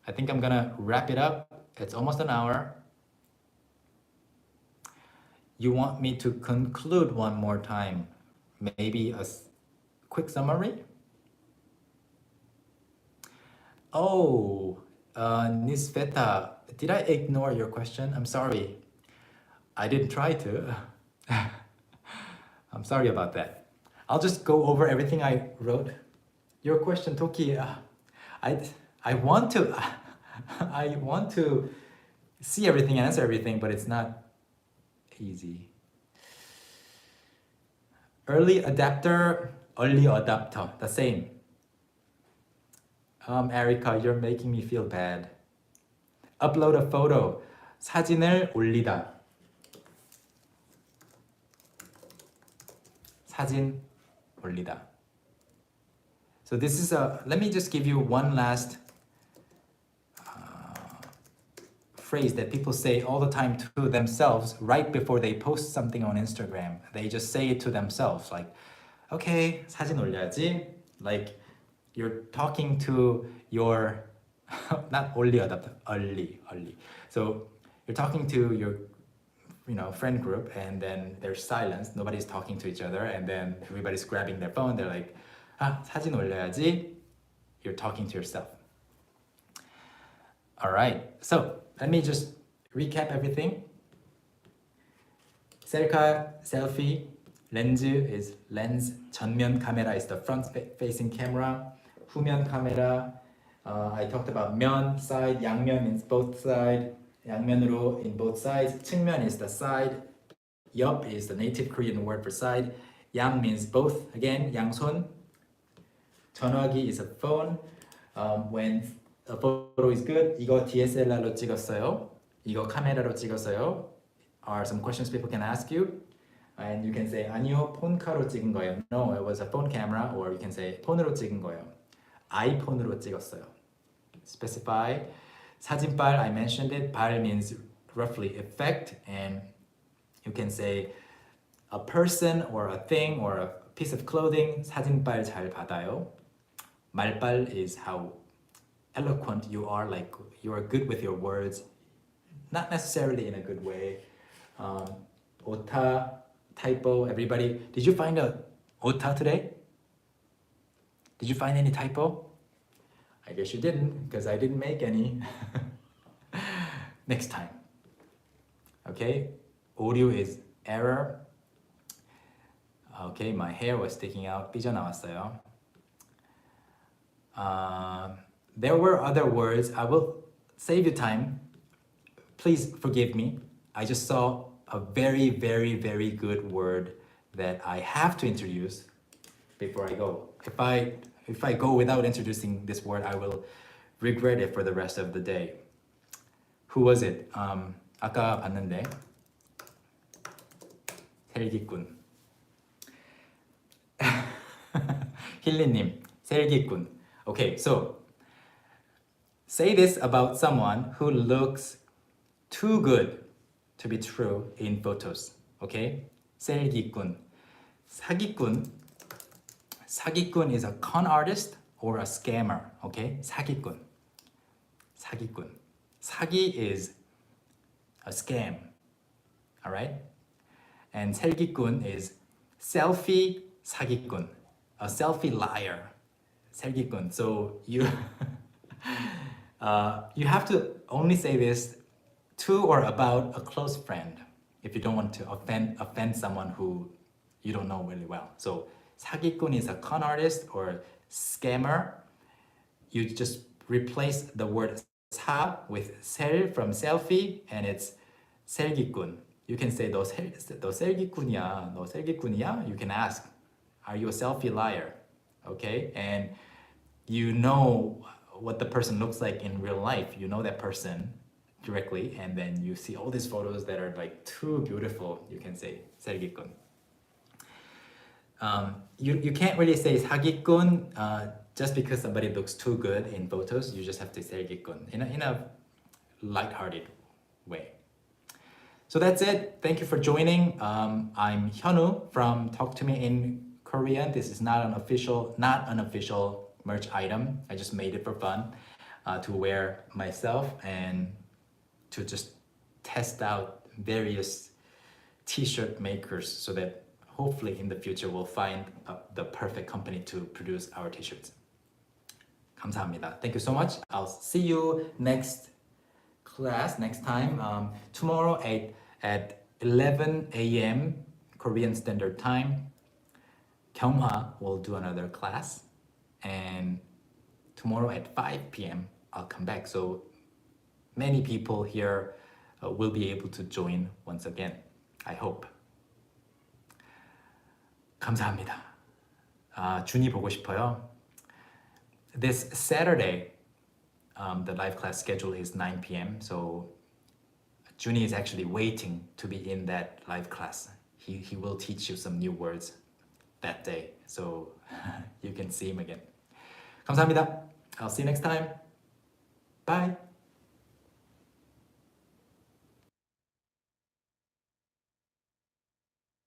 I think I'm gonna wrap it up. It's almost an hour. You want me to conclude one more time? Maybe a quick summary? Oh, Nisveta, did I ignore your question? I'm sorry. I didn't try to. I'm sorry about that. I'll just go over everything I wrote. Your question, Toki, I want to I want to see everything, answer everything, but it's not easy. Early adapter, the same. Erica, you're making me feel bad. Upload a photo, 사진을 올리다. 사진 올리다. So this is let me just give you one last phrase that people say all the time to themselves right before they post something on Instagram. They just say it to themselves like, okay, 사진 올려야지. Like you're talking to your, not only. So you're talking to your, friend group, and then there's silence. Nobody's talking to each other, and then everybody's grabbing their phone. They're like, 사진 올려야지. You're talking to yourself. All right. So let me just recap everything. 셀카, selfie. 렌즈 is lens. 전면 camera is the front-facing camera. 후면 camera. I talked about 면, side. 양면 means both sides. 양면으로 in both sides. 측면 is the side. 옆 is the native Korean word for side. 양 means both. Again, 양손. 전화기 is a phone. When a photo is good. 이거 DSLR로 찍었어요. 이거 카메라로 찍었어요. Are some questions people can ask you. And you can say 아니요 폰카로 찍은 거예요. No, it was a phone camera. Or you can say 폰으로 찍은 거예요. 아이폰으로 찍었어요. Specify. 사진빨, I mentioned it. 발 means roughly effect, and you can say a person or a thing or a piece of clothing. 사진빨 잘 받아요. 말빨 is how eloquent you are, like you are good with your words, not necessarily in a good way. 오타, typo, everybody. Did you find a 오타 today? Did you find any typo? I guess you didn't, because I didn't make any. Next time. Okay, audio is error. Okay, my hair was sticking out. 삐져나왔어요. There were other words. I will save you time. Please forgive me. I just saw a very, very, very good word that I have to introduce before I go. If I go without introducing this word, I will regret it for the rest of the day. Who was it? 아까 봤는데. 셀기꾼. 힐리님, 셀기꾼. Okay, so say this about someone who looks too good to be true in photos. Okay? 셀기꾼. 사기꾼. 사기꾼 is a con artist or a scammer. Okay? 사기꾼. 사기꾼. 사기 is a scam. Alright? And 셀기꾼 is selfie 사기꾼. A selfie liar. 셀기꾼. So you you have to only say this to or about a close friend if you don't want to offend someone who you don't know really well. So 사기꾼 is a con artist or scammer. You just replace the word 사 with 셀 from selfie and it's 셀기꾼. You can say 너 셀기꾼이야. 너 셀기꾼이야? You can ask, are you a selfie liar? Okay? And you know what the person looks like in real life. You know that person directly, and then you see all these photos that are like too beautiful. You can say 셀기꾼. You can't really say 사기꾼 just because somebody looks too good in photos. You just have to say 셀기꾼 in a lighthearted way. So that's it. Thank you for joining. I'm Hyunwoo from Talk to Me in Korean. This is not an official merch item. I just made it for fun to wear myself and to just test out various t-shirt makers so that hopefully in the future we'll find the perfect company to produce our t-shirts. 감사합니다. Thank you so much. I'll see you next class, next time. Tomorrow at 11 a.m. Korean Standard Time. Kyunghwa will do another class. And tomorrow at 5 p.m. I'll come back. So many people here will be able to join once again. I hope. 감사합니다. 준이 보고 싶어요. This Saturday, the live class schedule is 9 p.m. So Juni is actually waiting to be in that live class. He will teach you some new words that day. So you can see him again. 감사합니다. I'll see you next time. Bye.